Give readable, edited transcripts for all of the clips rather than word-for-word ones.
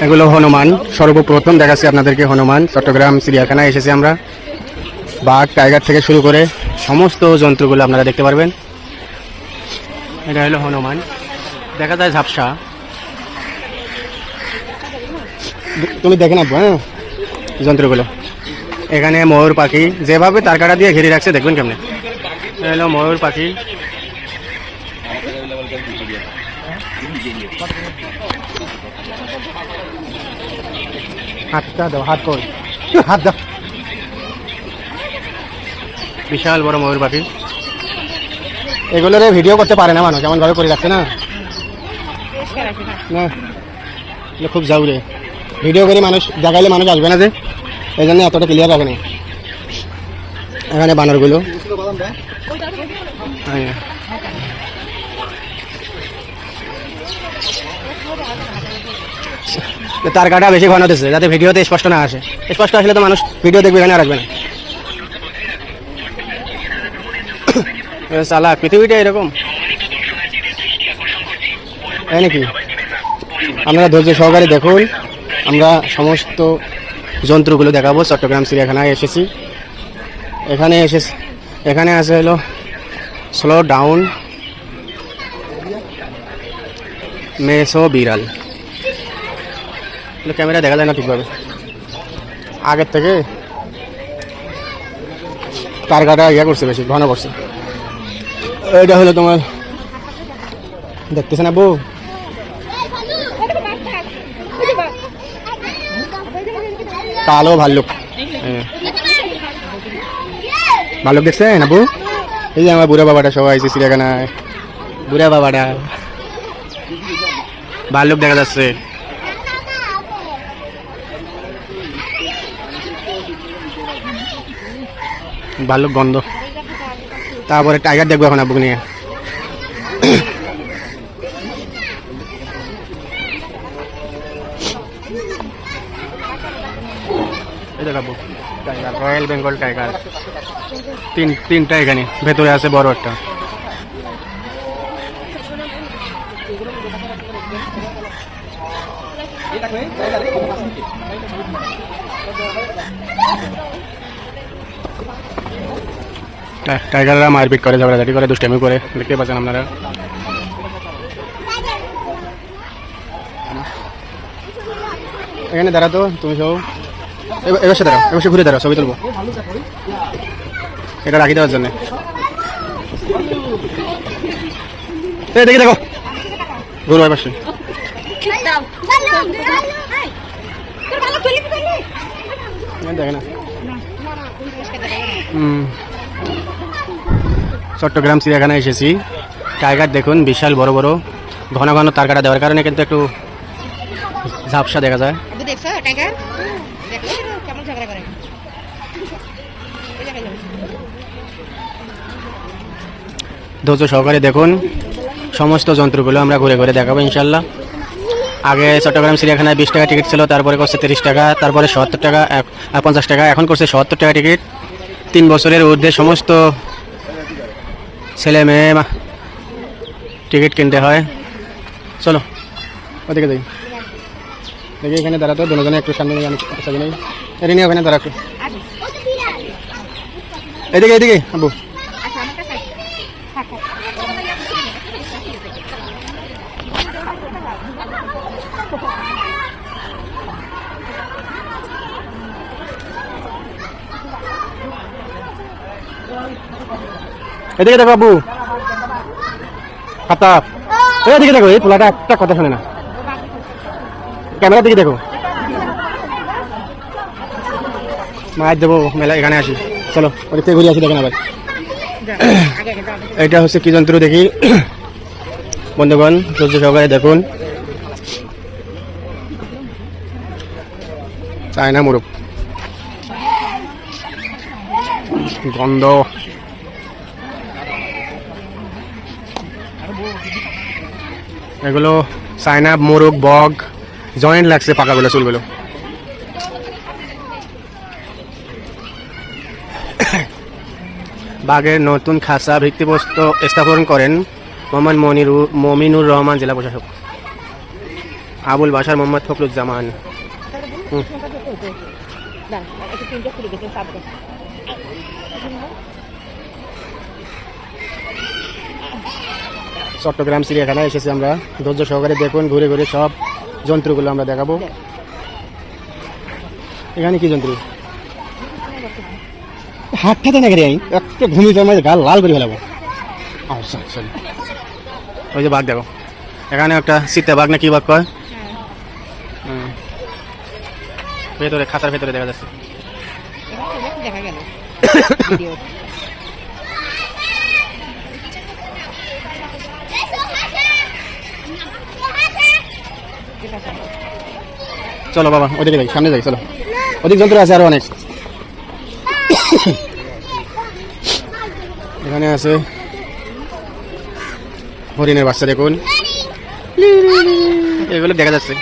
এগুলো হনুমান। সর্বপ্রথম দেখাচ্ছি আপনাদেরকে হনুমান। চট্টগ্রাম চিড়িয়াখানায় এসেছি আমরা। বাঘ, টাইগার থেকে শুরু করে সমস্ত জন্তুগুলো আপনারা দেখতে পারবেন। এটা হলো হনুমান, দেখা যায় ঝাপসা। তুমি দেখে নাও হ্যাঁ জন্তুগুলো। এখানে ময়ূর পাখি যেভাবে তার কাটা দিয়ে ঘিরে রাখছে দেখবেন কেমনে। এটা হলো ময়ূর পাখি। হাতটা দাও, হাত কর, হাত দাও। বিশাল বড় ময়ূর পাখি। এগুলোর ভিডিও করতে পারে না মানুষ, এমন ভাবে করে রাখছে না। না খুব যাউরে ভিডিও করে মানুষ দেখাইলে মানুষ আসবে না, যে এই জন্য এতটা ক্লিয়ার রাখে না। এখানে বানরগুলো তার কাটা বেশি ঘন হতেছে যাতে ভিডিওতে স্পষ্ট না আসে। স্পষ্ট আসলে তো মানুষ ভিডিও দেখবে, এখানে আর আসবে না। চালাক পৃথিবীটা এরকম, তাই নাকি? আপনারা ধৈর্য সহকারে দেখুন। আমরা সমস্ত জন্তুগুলো দেখাবো। চট্টগ্রাম চিড়িয়াখানায় এসেছি। এখানে আছে হলো স্লো ডাউন মেসো বিড়াল। ক্যামেরা দেখা যায় না ঠিকভাবে, আগের থেকে তার কাটা ইয়া করছে, বেশি ঘন করছে। এটা হলো তোমার দেখতেছে না বউ, কালো ভাল্লুক। ভাল্লুক দেখছে না বউ? এই যে আমার বুড়া বাবাটা সবাই আইছে চিড়িয়াখানায়। বুড়া বাবাটা ভাল্লুক দেখা যাচ্ছে। ভাল্লুক গন্ধ। তারপরে টাইগার দেখবো এখন আব্বুকে নিয়ে। Tiger, royal Bengal tiger. তিনটা এখানে ভেতরে আছে বড় একটা। টাইগাররা মারপিট করে, ঝগড়াঝাটি করে, দুষ্টামি করে, দেখতে পাচ্ছেন আপনারা। এখানে দাঁড়াতো তুমি সব, এবার দাঁড়াও, এবার ঘুরে দাঁড়াও, ছবি তুলবো। এটা রাখি দেওয়ার জন্য। দেখি দেখো ঘুরো এবার দেখে না। চট্টগ্রাম চিড়িয়াখানায় এসেছি। টাইগার দেখুন, বিশাল বড় বড়, ঘন ঘন তার কাটা দেওয়ার কারণে কিন্তু একটু ঝাপসা দেখা যায়। ধৈর্য সহকারে দেখুন। সমস্ত যন্ত্রগুলো আমরা ঘুরে ঘুরে দেখাবো ইনশাল্লাহ। আগে চট্টগ্রাম চিড়িয়াখানায় 20 টাকা টিকিট ছিল, তারপরে করছে 30 টাকা, তারপরে 70 টাকা, 50 টাকা, এখন করছে 70 টাকা টিকিট। 3 বছরের ঊর্ধ্বে সমস্ত ছেলে মেয়ে টিকিট কিনতে হয়। চলো ওদিকে যাই। দেখি এখানে দাঁড়াতো, দুজনে একটু সামনে নেই, ওখানে দাঁড়া একটু। এদিকে এদিকে আব্বু। এদিকে দেখো আব্বু, খাতা। এদিকে দেখো, এই পোলাটা একটা কথা শোনে না। ক্যামেরার দিকে দেখো। মায়ের দেবো মেলা, এখানে আসি। চলো ওদিক থেকে ঘুরে আসি, দেখেন আবার। এটা হচ্ছে কি যন্ত্র দেখি বন্ধুগণ, ধৈর্য সহকারে দেখুন। চায়না মুরগ, গন্ধ। এগুলো চায়না মোরগ, বগ, জয়েন্ট লাগছে পাকাগুলো, চুলগুলো। বাঘের নতুন খাঁচা ভিত্তিপ্রস্তর স্থাপন করেন মোহাম্মদ মমিনুর রহমান, জেলা প্রশাসক। আবুল বাশার মোহাম্মদ ফখরুজ্জামান। চট্টগ্রাম চিড়িয়াখানায় এসেছি আমরা, ধৈর্য সহকারে দেখুন, ঘুরে ঘুরে সব যন্ত্রগুলো আমরা দেখাবো। এখানে কি যন্ত্র? হাতটা না গেলে একটা ঘুমিয়ে আমার গাল লাল করে ফেলাবো। ওই যে বাঘ দেখো, এখানে একটা চিত্তা বাঘ না কি বাঘ কয়, ভেতরে খাঁচার ভেতরে দেখা যাচ্ছে। চলো বাবা ওইদিকে যাই, সামনে যাই, চলো। ওদিক যন্ত্র আছে আরো অনেক। এখানে আছে হরিণের বাচ্চা, দেখুন এগুলো দেখা যাচ্ছে।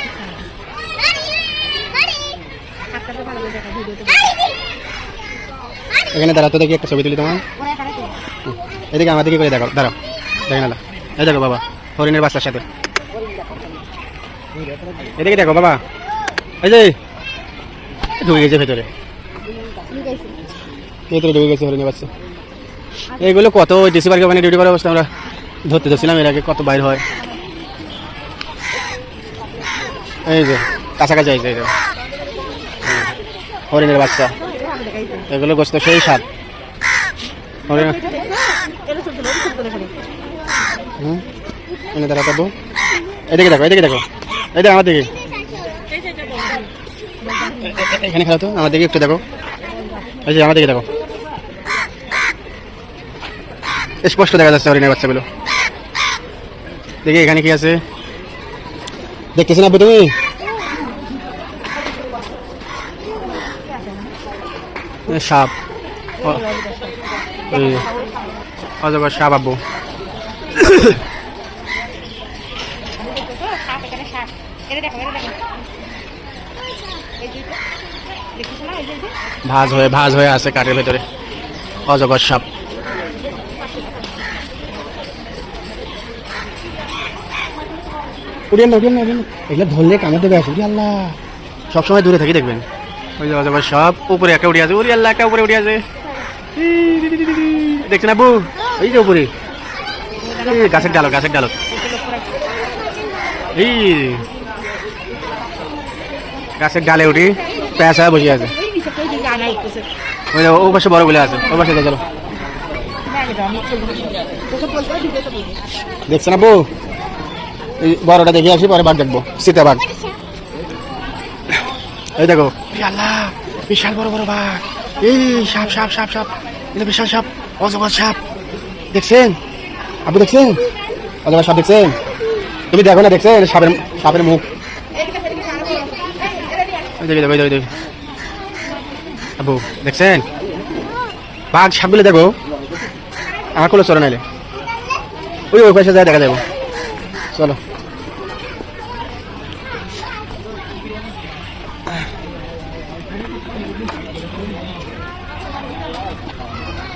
এখানে দাঁড়াতে দেখি একটা ছবি তুলি তোমার। এদিকে আমার দিকে করে দেখো, দাঁড়াও, দেখে না, এই দেখো বাবা হরিণের বাচ্চার সাথে। এদিকে দেখো বাবা, এই যে ঢুকে গেছে ভেতরে, ভেতরে ঢুকে গেছে হরিণের বাচ্চা। এইগুলো কত ডিসি পার্কে মানে ডিউটি করার অবস্থা আমরা ধরতে ধরছিলাম এর আগে, কত বাইর হয়। এই যে কাছাকাছি আইছে, এই যে হরিণের বাচ্চা, এগুলো গোস্ত সেই স্বাদ। এনে দাঁড়া পাবো, এদিকে দেখো, এদিকে দেখো, এই দেখো আমার দিকে, এখানে খেলো তো, আমার দিকে একটু দেখো, এই যে আমার দিকে দেখো, স্পষ্ট দেখা যাচ্ছে হরিণের বাচ্চাগুলো। দেখি এখানে কি আছে, দেখতেছি না তুমি? সাপ, অজগর সাপ আব্বু। ভাজ হয়ে আছে কাঠের ভেতরে অজগর সাপ। উড়িয়ে না, এগুলো ধরলে কামড় দেবে। আসে আল্লাহ, সবসময় দূরে থাকি দেখবেন। ওই যে অজগর সাপ উপরে একটা উড়ে আছে, ওরে আল্লাহ একটা উপরে উড়ে আছে, দেখছেন আব্বু? এই যে উপরে গাছের ডালত, গাছের ডালত, এই গাছের ডালে উঠি প্যাঁচা বসে আছে। ওই যে ও পাশে বড় বলে আছে, ও পাশে চলো। দেখছেন আব্বু? এই বড়টা দেখে আসি, পরে বাঘ দেখবো, সীতা বাঘ। এই দেখো আল্লাহ, বিশাল বড় বড় বাঘ। এই সাপ সাপ সাপ সাপ, এটা বিশাল সাপ, অজগর সাপ। দেখছেন আব্বু? দেখছেন অজগর সাপ? দেখছেন তুমি? দেখো না, দেখছেন সাপের, সাপের মুখ। আব্বু দেখছেন বাঘ সাপগুলো? দেখো আমার কোলে চলো, নাইলে ওই ওই পাশে যায় দেখা যাবো। চলো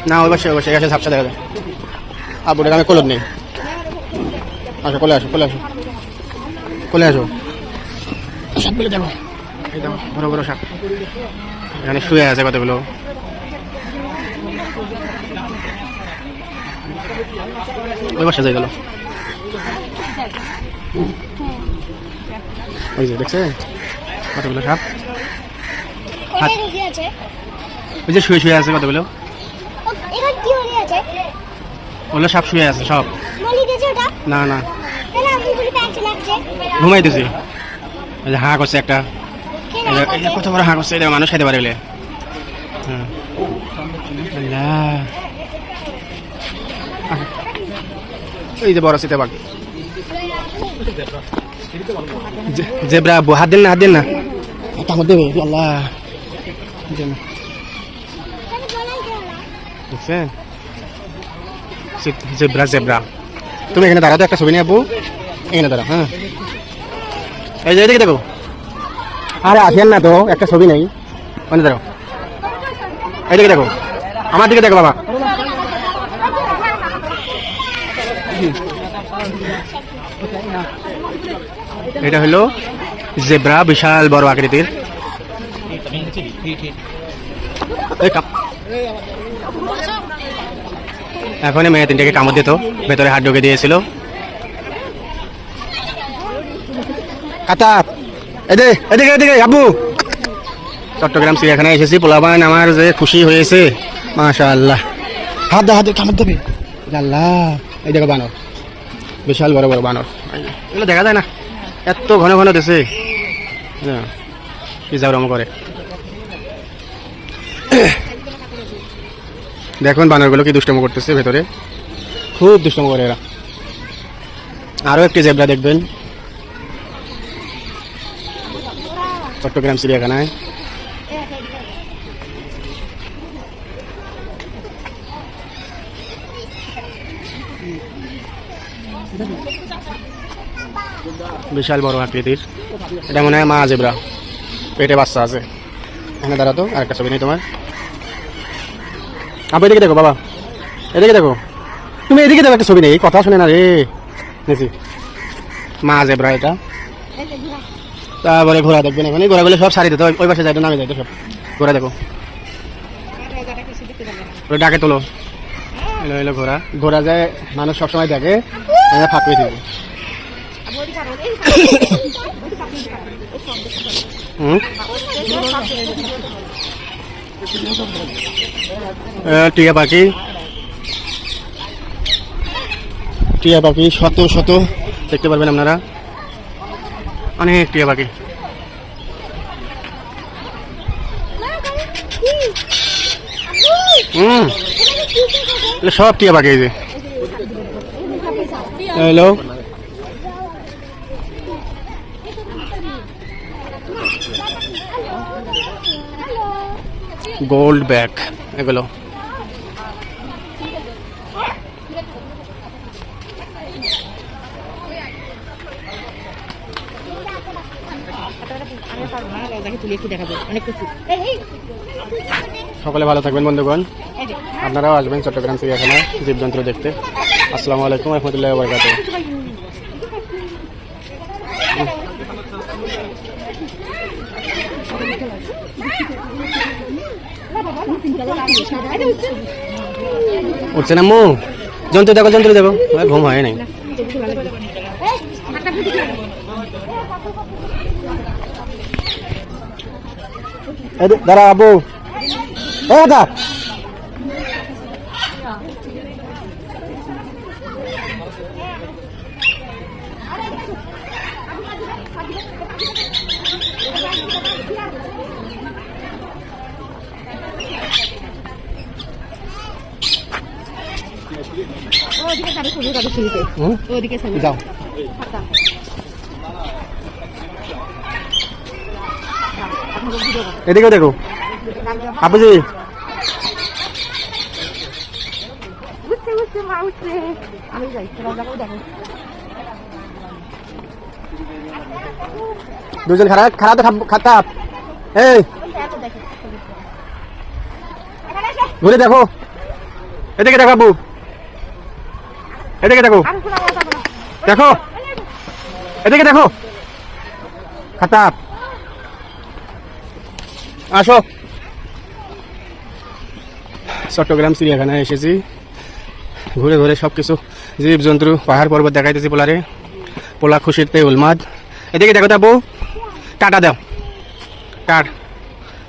না, ওই পাশে, ওই পাশে গেছে ঝাপসা দেখা যায়। আব্বুটাকে আমি কোলত নেই। আসো কোলে, আসো কোলে, আসো কোলে, আসো। সাপগুলো দেখো, এই দেখো বড় বড় সাপ এখানে শুয়ে আছে কতগুলো। ওই পাশে যাই গেল, ওই যে দেখছে কতগুলো সাপ। ওই যে শুয়ে শুয়ে আছে কতগুলো, ওগুলো সাপ শুয়ে আছে সব। না না ঘুমাইতেছি। ওই যে হাঁ করছে একটা, কত বড় হাঁ করছে, এটা মানুষ খাইতে পারে বলে। এই যে বড় সীতা বাঘ, জেব্রা। হাত দিন না, হাত দিন না, কামড় দেবে আল্লাহ। দেখছেন জেব্রা, জেব্রা। তুমি এখানে দাঁড়াতো, একটা ছবি নিয়ে আব্বু, এখানে দাঁড়া। হ্যাঁ এই যে এদিকে দেখো। আরে আসেন না তো, একটা ছবি নেই, ওখানে দেখো, এইদিকে দেখো, আমার দিকে দেখো বাবা। এটা হলো জেব্রা বিশাল বড় আকৃতির। এখনই মেয়ে তিনটাকে কামড় দিত, ভেতরে হাত ঢুকে দিয়েছিল। কাতাপ এদিকে এদিকে এদিকে আব্বু। চট্টগ্রাম চিড়িয়াখানায় এসেছি, পোলাপান আমার যে খুশি হয়েছে মাশাআল্লাহ। হাত দে হাত দে, কামড় দেবে। আল্লাহ, এই দেখো বানর, বিশাল বড় বড় বানর। এগুলো দেখা যায় না, এত ঘন ঘন দেশে কি যাওরম করে। দেখুন বানরগুলো কি দুষ্টম করতেছে ভেতরে, খুব দুষ্টম করে এরা। আরও একটি জেব্রা দেখবেন চট্টগ্রাম চিড়িয়াখানায়। বিশাল বড় আকৃতির, এটা মনে হয় মা জেব্রা, পেটে বাচ্চা আছে। এখানে দাঁড়াতো, আর একটা ছবি নেই তোমার। আপনি এদিকে দেখো বাবা, এদিকে দেখো, তুমি এদিকে দেখো, একটা ছবি নেই, কথা শুনে না রে। নিচি মা জেব্রা এটা। তারপরে ঘোড়া দেখবেন, এখানে ঘোড়াগুলো সব সারি দিত, ওই পাশে যাইতো, নামে যাইতো সব। ঘোড়া দেখো, ডাকে তোলো। এলো এলো ঘোড়া, ঘোড়া যায় মানুষ সবসময় দেখে, ফাঁপিয়ে দিবে। টিয়া পাখি, টিয়া পাখি শত শত দেখতে পারবেন আপনারা, অনেক টিয়া পাখি। সব টিয়া পাখি। হ্যালো, গোল্ড ব্যাগ এগুলো। সকলে ভালো থাকবেন বন্ধুগণ, আপনারাও আসবেন চট্টগ্রাম চিড়িয়াখানায় জীবজন্তু দেখতে। আসসালামু আলাইকুম ওয়া রাহমাতুল্লাহি ওয়া বারাকাতুহু। উঠছে না মু, জন্তু দেখো, জন্তু দেখো, ঘুম হয় নাই। দাঁড়া আবু, দাদা যাও। এদিকে দেখো আপুজি, দুজন খারাপ খারাপ খাতাপ। এই ঘুরে দেখো, এদিকে দেখো আবু, এদিকে দেখো, দেখো এদিকে দেখো খাতাপ, আসো। চট্টগ্রাম চিড়িয়াখানায় এসেছি, ঘুরে ঘুরে সব কিছু জীবজন্তু পাহাড় পর্বত দেখাইতেছি পোলারে। পোলা খুশিতে উলমাদ। এদিকে দেখো তাবু, টাটা দাও, টাট,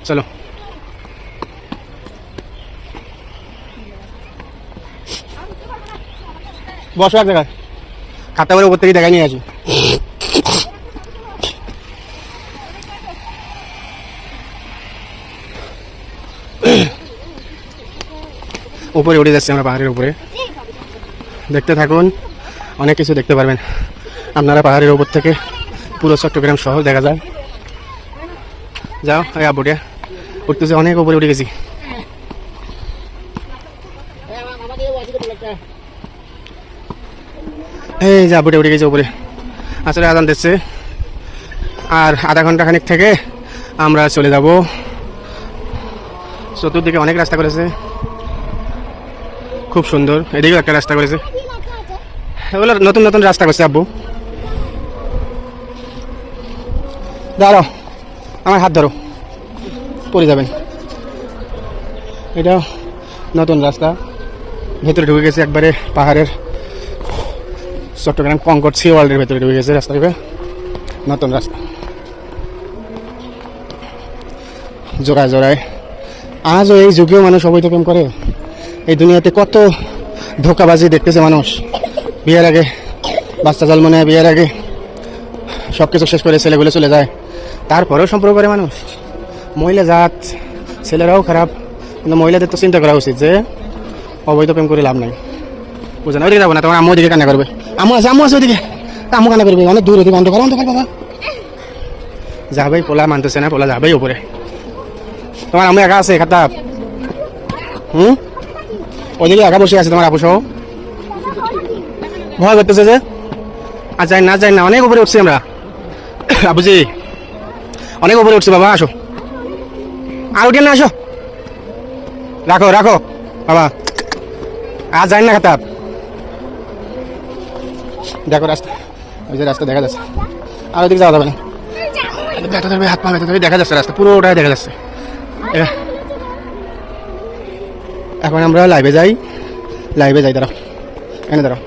চলো। বসো এক জায়গায়, খাতা করে উপর থেকে দেখাই নিয়ে আসি। উপরে উঠে যাচ্ছে আমরা পাহাড়ের উপরে, দেখতে থাকুন, অনেক কিছু দেখতে পারবেন আপনারা পাহাড়ের উপর থেকে। পুরো চট্টগ্রাম শহর দেখা যায়। যাও এই আবুটা উঠতেছে, অনেক উপরে উঠে গেছি। এই যে আবুটা উঠে গেছে উপরে, আসলে আজান দিচ্ছে। আর আধা ঘন্টা খানিক থেকে আমরা চলে যাব। চতুর্দিকে অনেক রাস্তা করেছে, খুব সুন্দর। এদিকেও একটা রাস্তা করেছে, এগুলো নতুন নতুন রাস্তা করছে আব্বু। দাঁড়াও, আমার হাত ধরো, পড়ে যাবেন। এটা নতুন রাস্তা, ভেতরে ঢুকে গেছে একবারে পাহাড়ের, চট্টগ্রাম কঙ্কর সি ওয়ার্ল্ডের ভেতরে ঢুকে গেছে রাস্তা, নতুন রাস্তা জোড়ায় জোড়ায়। আজও এই যুগেও মানুষ অবৈধ প্রেম করে। এই দুনিয়াতে কত ধোকাবাজি দেখতেছে মানুষ। বিয়ের আগে বাচ্চা জন্ম নেয়, বিয়ের আগে সব কিছু শেষ করে ছেলেগুলো চলে যায়, তারপরেও সম্পর্ক করে মানুষ। মহিলা জাত, ছেলেরাও খারাপ, কিন্তু মহিলাদের তো চিন্তা করা উচিত যে অবৈধ প্রেম করে লাভ নাই। বুঝে না, ওইদিকে যাবো না, তোমার আম্মু ওদিকে কান্না করবে। আম্মু আছে ওদিকে, আম্মু কান্না করবে, অনেক দূর, ওদিকে অন্ধকার অন্ধকার বাবা। যাবেই, পোলা মানতেছে না, পোলা যাবেই উপরে। তোমার আম্মু একা আছে খাতাব? ওদিকে একা বসে আছে তোমার আপু সহ, ভয় করতেছে যে। আর যাই না, অনেক উপরে উঠছি আমরা। আবুজি অনেক উপরে উঠছি বাবা, আসো আর উঠে না, আসো, রাখো বাবা, আর যাই না খাতাব। দেখো রাস্তা, ওই যে রাস্তা দেখা যাচ্ছে, আর ওদিকে যাওয়া যাবে না, ব্যথা ধরবে, হাত পা ব্যথা ধরবে, দেখা যাচ্ছে রাস্তা পুরোটাই দেখা যাচ্ছে। এখন আমরা লাইভে যাই, দাঁড়াও, এনে দাঁড়াও।